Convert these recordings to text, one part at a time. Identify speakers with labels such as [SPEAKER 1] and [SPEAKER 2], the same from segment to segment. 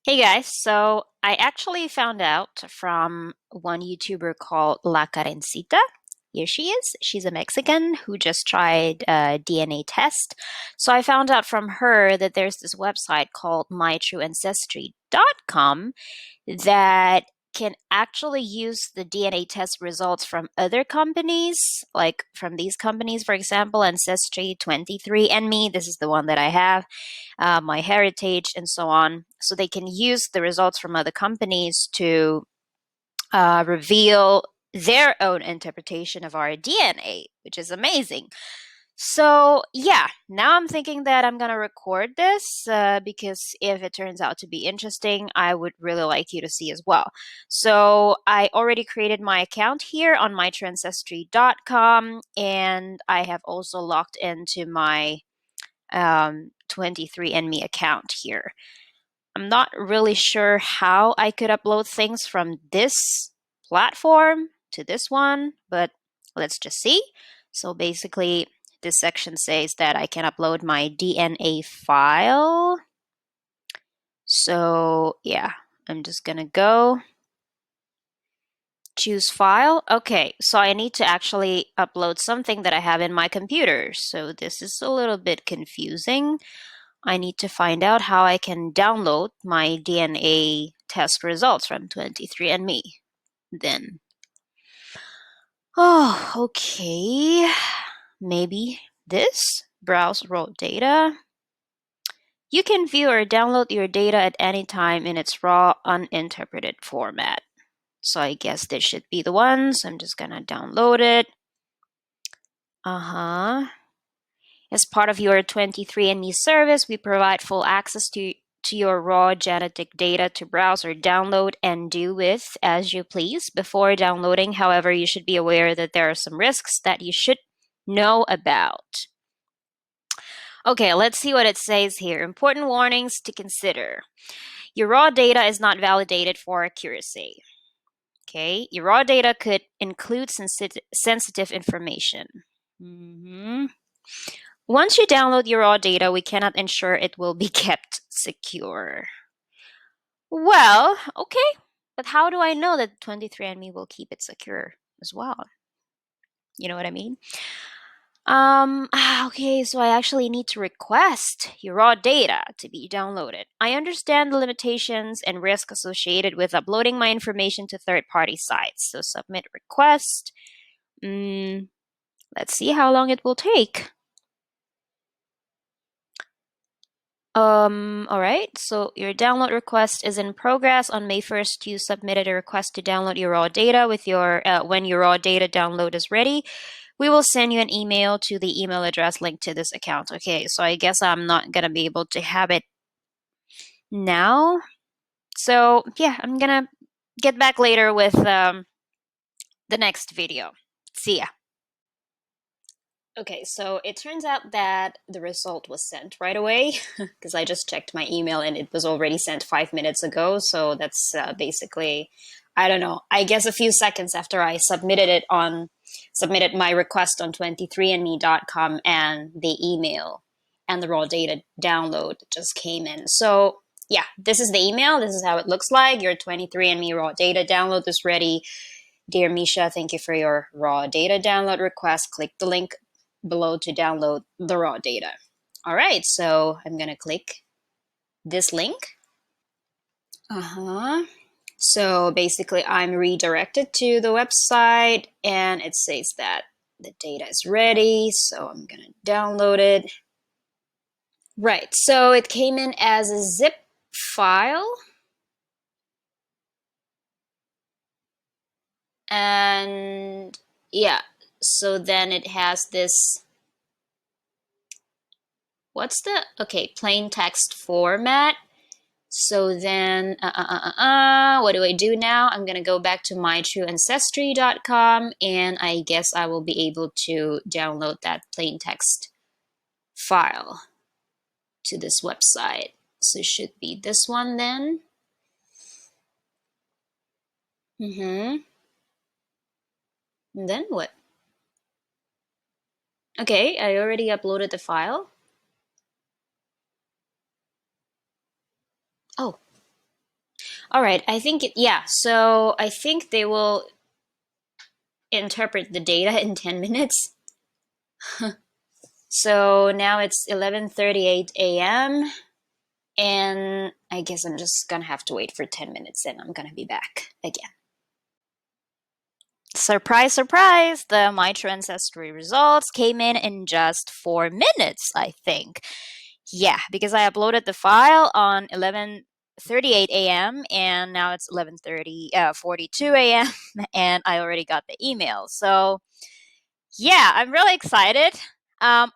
[SPEAKER 1] Hey guys, so I actually found out from one YouTuber called La Carencita. Here she is. She's a Mexican who just tried a DNA test. So I found out from her that there's this website called mytrueancestry.com that can actually use the DNA test results from other companies, like from these companies, for example, Ancestry 23andMe. This is the one that I have, my heritage, and so on. So they can use the results from other companies to reveal their own interpretation of our DNA, which is amazing. So, yeah, now I'm thinking that I'm gonna record this because if it turns out to be interesting, I would really like you to see as well. So, I already created my account here on mytrueancestry.com, and I have also logged into my 23andMe account here. I'm not really sure how I could upload things from this platform to this one, but let's just see. So basically, this section says that I can upload my DNA file. So yeah, I'm just gonna go choose file. Okay, so I need to actually upload something that I have in my computer. So this is a little bit confusing. I need to find out how I can download my DNA test results from 23andMe. Then, oh, okay. Maybe this? Browse raw data. You can view or download your data at any time in its raw, uninterpreted format. So I guess this should be the ones. I'm just gonna download it. Uh-huh. As part of your 23andMe service, we provide full access to your raw genetic data to browse or download and do with as you please. Before downloading, however, you should be aware that there are some risks that you should know about. Okay, let's see what it says here. Important warnings to consider. Your raw data is not validated for accuracy. Okay, your raw data could include sensitive information. Mm-hmm. Once you download your raw data, we cannot ensure it will be kept secure. Well, okay, but how do I know that 23andMe will keep it secure as well? You know what I mean? Okay, so I actually need to request your raw data to be downloaded. I understand the limitations and risk associated with uploading my information to third-party sites. So submit request. Let's see how long it will take. All right. So your download request is in progress. On May 1st, you submitted a request to download your raw data with your when your raw data download is ready. We will send you an email to the email address linked to this account. Okay, so I guess I'm not gonna be able to have it now. So yeah, I'm gonna get back later with the next video. See ya. Okay, so it turns out that the result was sent right away because I just checked my email and it was already sent 5 minutes ago. So that's basically, I don't know, I guess a few seconds after I submitted my request on 23andme.com and the email and the raw data download just came in. So yeah, this is the email. This is how it looks like. Your 23andMe raw data download is ready. Dear Misha, thank you for your raw data download request. Click the link below to download the raw data. All right, so I'm gonna click this link. So basically, I'm redirected to the website and it says that the data is ready. So I'm gonna download it. Right, so it came in as a zip file. And yeah, so then it has this, what's the, okay, plain text format. So then, what do I do now? I'm gonna go back to mytrueancestry.com and I guess I will be able to download that plain text file to this website. So it should be this one then. And then what? Okay, I already uploaded the file. Oh, All right, yeah, so I think they will interpret the data in 10 minutes. So now it's 11:38 a.m. and I guess I'm just gonna have to wait for 10 minutes and I'm gonna be back again. Surprise, surprise! The My True Ancestry results came in just 4 minutes, I think. Yeah, because I uploaded the file on 11:38 a.m. and now it's 42 a.m. and I already got the email. So yeah, I'm really excited.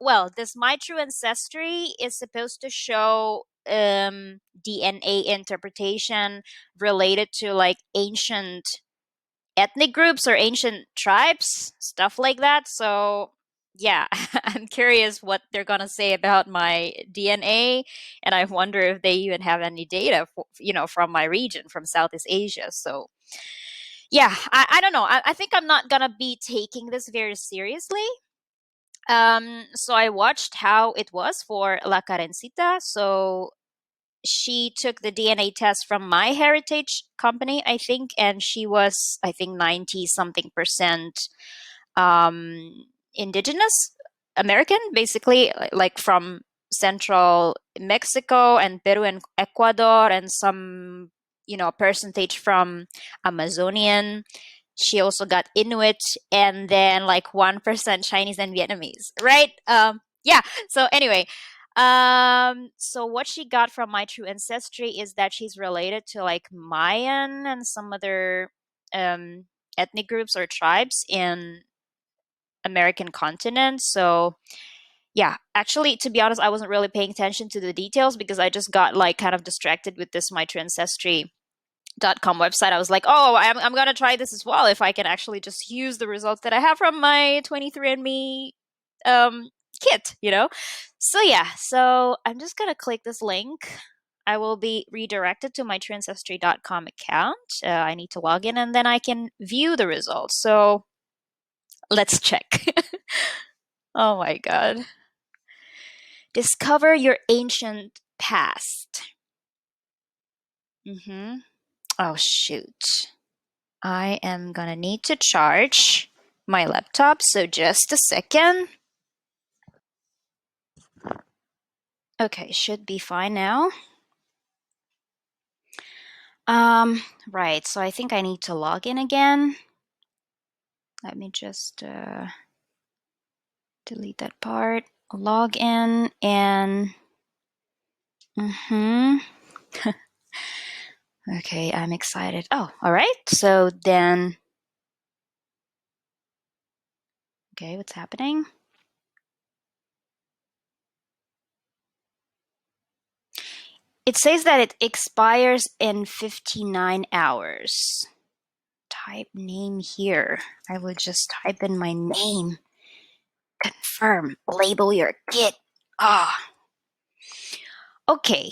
[SPEAKER 1] Well, this My True Ancestry is supposed to show DNA interpretation related to like ancient ethnic groups or ancient tribes, stuff like that. So, yeah, I'm curious what they're going to say about my DNA. And I wonder if they even have any data, from my region, from Southeast Asia. So, yeah, I don't know. I think I'm not going to be taking this very seriously. So I watched how it was for La Carencita. So she took the DNA test from My Heritage company, I think, and she was, I think, 90 something percent indigenous American, basically, like from central Mexico and Peru and Ecuador, and some, percentage from Amazonian. She also got Inuit, and then like 1% Chinese and Vietnamese, right? Yeah. So anyway, so what she got from My True Ancestry is that she's related to like Mayan and some other um, ethnic groups or tribes in American continent. So yeah, actually, to be honest, I wasn't really paying attention to the details because I just got like kind of distracted with this My True Ancestry.com website. I was like, oh, I'm gonna try this as well if I can actually just use the results that I have from my 23andMe um, kit. So yeah, so I'm just gonna click this link. I will be redirected to my trueancestry.com account. I need to log in and then I can view the results. So let's check. Oh my god. Discover your ancient past. Oh shoot. I am gonna need to charge my laptop, so just a second. Okay, should be fine now. Right, so I think I need to log in again. Let me just delete that part. Log in and okay, I'm excited. Oh, all right. So then okay, what's happening? It says that it expires in 59 hours. Type name here. I will just type in my name. Confirm. Label your kit. Ah. Okay.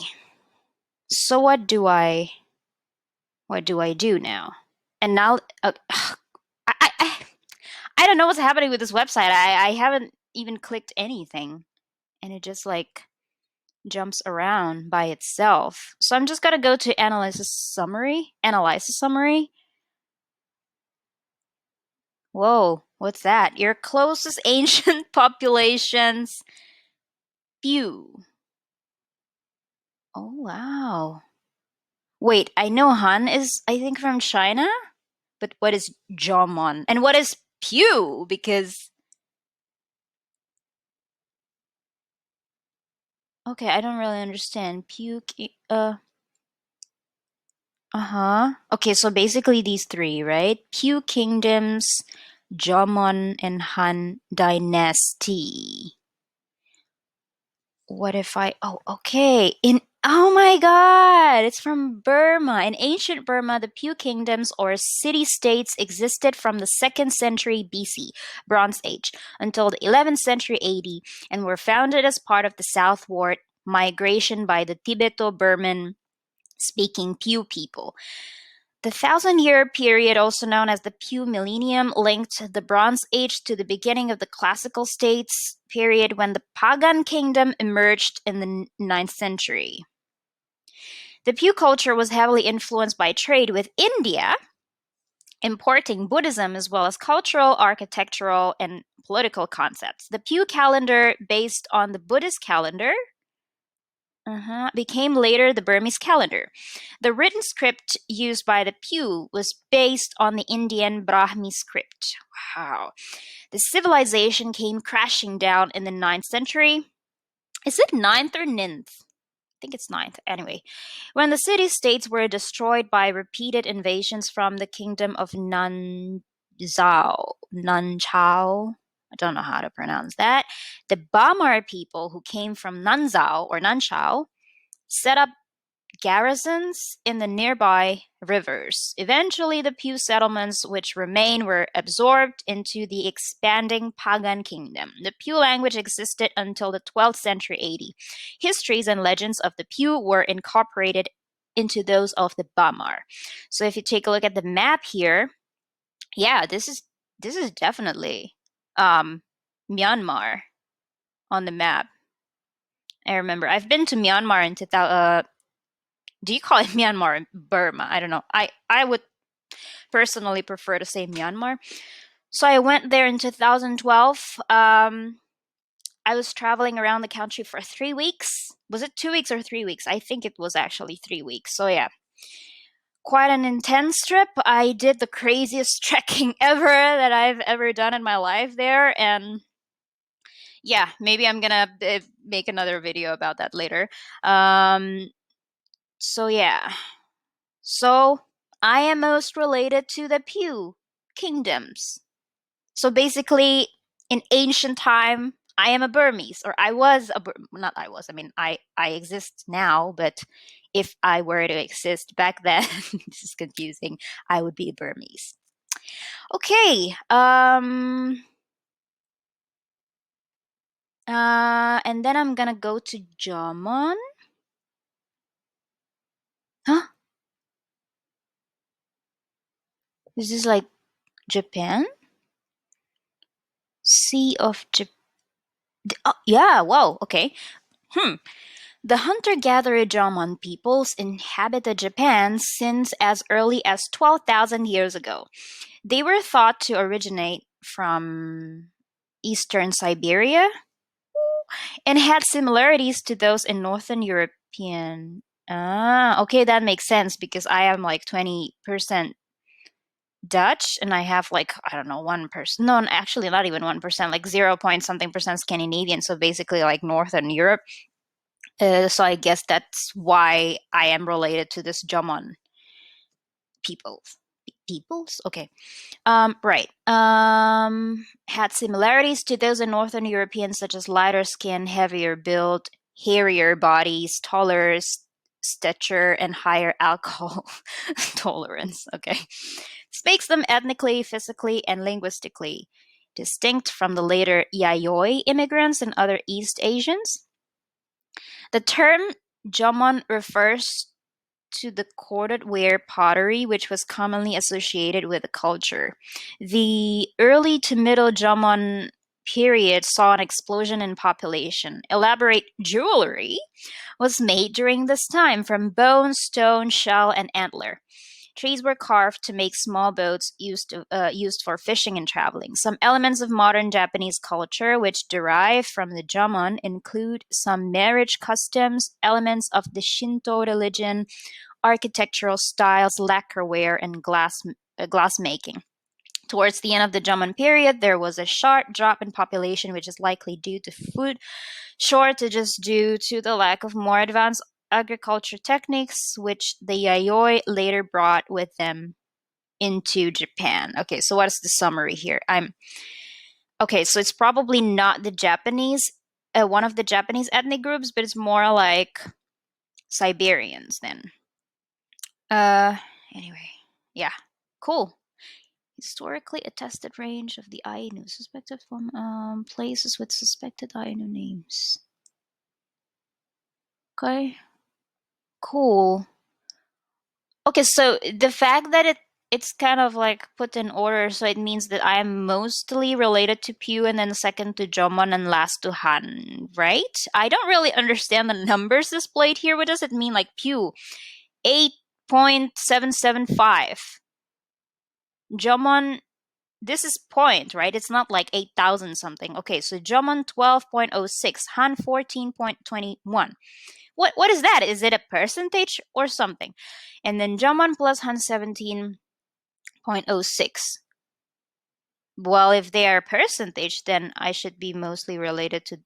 [SPEAKER 1] So what do I do now? And now I don't know what's happening with this website. I haven't even clicked anything and it just like jumps around by itself. So I'm just gonna go to analysis summary. Whoa, what's that? Your closest ancient populations. Pew. Oh wow. Wait, I know Han is I think from China, but what is Jomon? And what is Pew? Because okay, I don't really understand. Uh-huh. Okay, so basically these three, right? Pew Kingdoms, Jomon, and Han Dynasty. What if okay. Oh my God, it's from Burma. In ancient Burma, the Pew Kingdoms or city-states existed from the 2nd century BC, Bronze Age, until the 11th century AD and were founded as part of the southward migration by the Tibeto-Burman speaking Pew people. The 1,000-year period, also known as the Pew Millennium, linked the Bronze Age to the beginning of the Classical States period when the Pagan kingdom emerged in the 9th century. The Pew culture was heavily influenced by trade with India, importing Buddhism as well as cultural, architectural, and political concepts. The Pew calendar, based on the Buddhist calendar, became later the Burmese calendar. The written script used by the Pew was based on the Indian Brahmi script. Wow. The civilization came crashing down in the 9th century. Is it 9th or 9th? I think it's 9th. Anyway, when the city-states were destroyed by repeated invasions from the kingdom of Nanchao. I don't know how to pronounce that. The Bamar people who came from Nanzhao or Nanchao set up garrisons in the nearby rivers. Eventually, the Pew settlements which remained were absorbed into the expanding Pagan kingdom. The Pew language existed until the 12th century AD. Histories and legends of the Pew were incorporated into those of the Bamar. So if you take a look at the map here, yeah, this is definitely Myanmar on the map. I remember I've been to Myanmar in do you call it Myanmar or Burma? I don't know. I would personally prefer to say Myanmar. So I went there in 2012. I was traveling around the country for 3 weeks. Was it 2 weeks or 3 weeks? I think it was actually 3 weeks. So yeah, quite an intense trip. I did the craziest trekking ever that I've ever done in my life there. And yeah, maybe I'm gonna make another video about that later. So yeah. So I am most related to the Pew kingdoms. So basically, in ancient time, I am a Burmese, or I was not I was. I mean, I exist now, but if I were to exist back then, this is confusing. I would be a Burmese. Okay. And then I'm gonna go to Jamon. Huh? This is like Japan? Sea of Japan. Oh, yeah, wow, okay. The hunter-gatherer Jomon peoples inhabited Japan since as early as 12,000 years ago. They were thought to originate from eastern Siberia and had similarities to those in Northern European. Ah, okay, that makes sense because I am like 20% Dutch and I have like, I don't know, 1%. No, actually not even 1%, like 0 point something percent Scandinavian. So basically like Northern Europe. So I guess that's why I am related to this Jomon peoples. Peoples? Okay. Right. Had similarities to those in Northern Europeans, such as lighter skin, heavier build, hairier bodies, taller stature, and higher alcohol tolerance. Okay. This makes them ethnically, physically, and linguistically distinct from the later Yayoi immigrants and other East Asians. The term Jomon refers to the corded ware pottery, which was commonly associated with the culture. The early to middle Jomon period saw an explosion in population. Elaborate jewelry was made during this time from bone, stone, shell, and antler. Trees were carved to make small boats used for fishing and traveling. Some elements of modern Japanese culture, which derive from the Jomon, include some marriage customs, elements of the Shinto religion, architectural styles, lacquerware, and glass making. Towards the end of the Jomon period, there was a sharp drop in population, which is likely due to food shortages due to the lack of more advanced agriculture techniques, which the Yayoi later brought with them into Japan. Okay, so what is the summary here? Okay, so it's probably not the Japanese, one of the Japanese ethnic groups, but it's more like Siberians then. Anyway, yeah, cool. Historically attested range of the Ainu, suspected from places with suspected Ainu names. Okay, cool. Okay, so the fact that it's kind of like put in order, so it means that I am mostly related to Pew, and then second to Jomon, and last to Han, right? I don't really understand the numbers displayed here. What does it mean? Like Pew, 8.775. Jomon, this is point, right? It's not like 8,000 something. Okay, so Jomon 12.06, Han 14.21. What is that? Is it a percentage or something? And then Jomon plus Han 17.06. Well, if they are percentage, then I should be mostly related to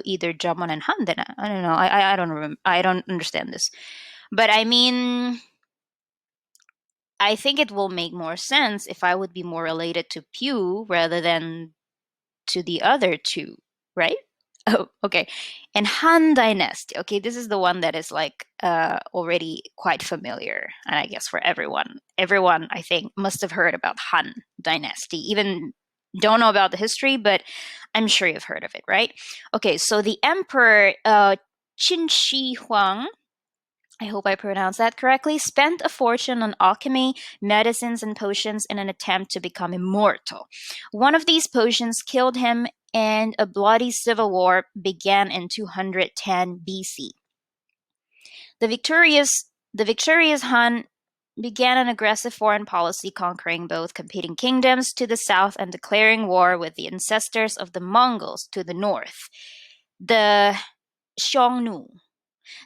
[SPEAKER 1] either Jomon and Han. Then I don't know. I don't remember. I don't understand this. But I mean, I think it will make more sense if I would be more related to Pew rather than to the other two, right? Oh, okay. And Han Dynasty. Okay, this is the one that is like already quite familiar, and I guess for everyone. Everyone, I think, must have heard about Han Dynasty. Even don't know about the history, but I'm sure you've heard of it, right? Okay, so the emperor Qin Shi Huang, I hope I pronounced that correctly, spent a fortune on alchemy, medicines, and potions in an attempt to become immortal. One of these potions killed him, and a bloody civil war began in 210 BC. The victorious Han began an aggressive foreign policy, conquering both competing kingdoms to the south and declaring war with the ancestors of the Mongols to the north, the Xiongnu.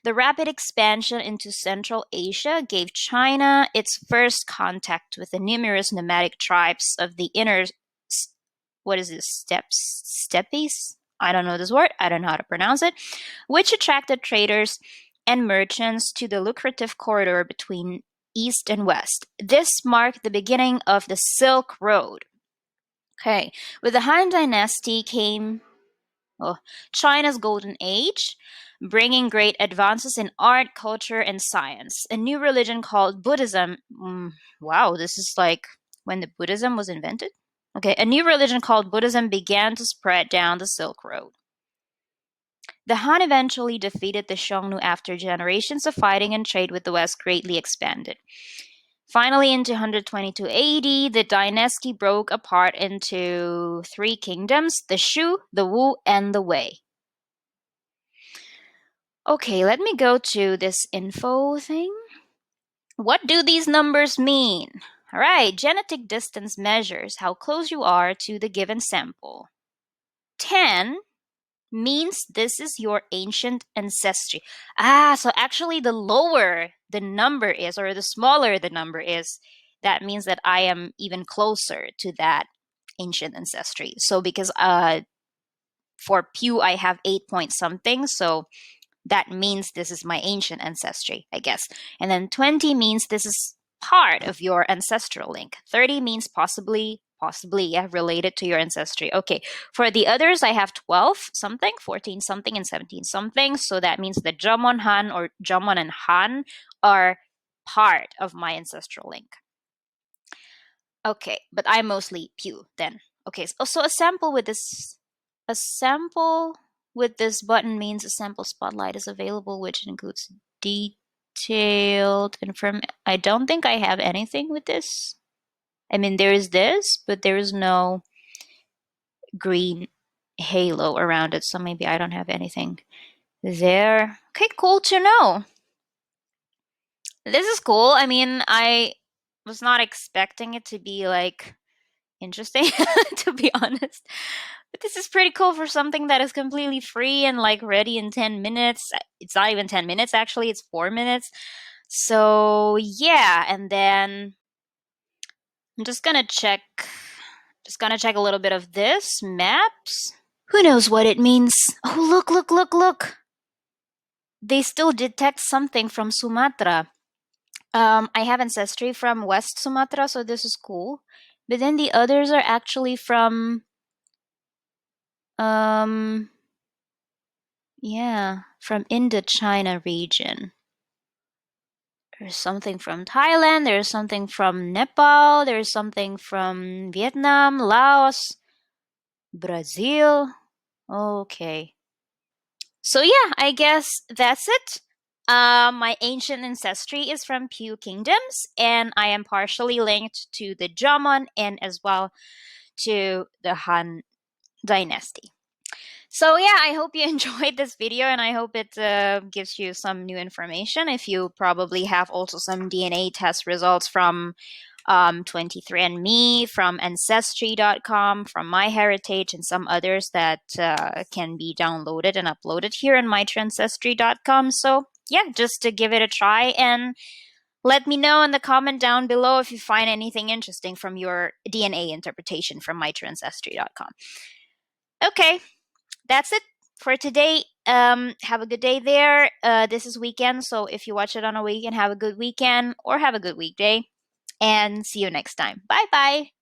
[SPEAKER 1] The rapid expansion into Central Asia gave China its first contact with the numerous nomadic tribes of the inner, what is this, steppes? I don't know this word, I don't know how to pronounce it, which attracted traders and merchants to the lucrative corridor between East and West. This marked the beginning of the Silk Road. Okay, with the Han Dynasty came China's golden age, bringing great advances in art, culture, and science. A new religion called Buddhism. Wow, this is like when the Buddhism was invented? Okay, a new religion called Buddhism began to spread down the Silk Road. The Han eventually defeated the Xiongnu after generations of fighting, and trade with the West greatly expanded. Finally, in 222 AD, the dynasty broke apart into three kingdoms: the Shu, the Wu, and the Wei. Okay, let me go to this info thing. What do these numbers mean? All right, genetic distance measures how close you are to the given sample. 10 means this is your ancient ancestry. So actually the lower the number is, or the smaller the number is, that means that I am even closer to that ancient ancestry. So because for Pew I have 8 point something, so that means this is my ancient ancestry, I guess. And then 20 means this is part of your ancestral link. 30 means possibly, yeah, related to your ancestry. Okay, for the others, I have 12 something, 14 something, and 17 something. So that means that Jomon Han or Jomon and Han are part of my ancestral link. Okay, but I'm mostly Pew then. Okay, so a sample with this button means a sample spotlight is available, which includes detailed information. I don't think I have anything with this. I mean, there is this, but there is no green halo around it, so maybe I don't have anything there. Okay, cool to know. This is cool. I mean, I was not expecting it to be like interesting, to be honest. But this is pretty cool for something that is completely free and like ready in 10 minutes. It's not even 10 minutes, actually, it's 4 minutes. So yeah, and then I'm just gonna check a little bit of this maps. Who knows what it means? Oh, look. They still detect something from Sumatra. I have ancestry from West Sumatra, so this is cool. But then the others are actually from from Indochina region. There's something from Thailand, there's something from Nepal, there's something from Vietnam, Laos, Brazil. Okay. So yeah, I guess that's it. My ancient ancestry is from Pew Kingdoms, and I am partially linked to the Jomon and as well to the Han Dynasty. So yeah, I hope you enjoyed this video, and I hope it gives you some new information. If you probably have also some DNA test results from 23andMe, from Ancestry.com, from MyHeritage, and some others that can be downloaded and uploaded here on MyTrueAncestry.com. So yeah, just to give it a try, and let me know in the comment down below if you find anything interesting from your DNA interpretation from MyTrueAncestry.com. Okay, that's it for today. Have a good day there. This is weekend, so if you watch it on a weekend, have a good weekend or have a good weekday. And see you next time. Bye bye.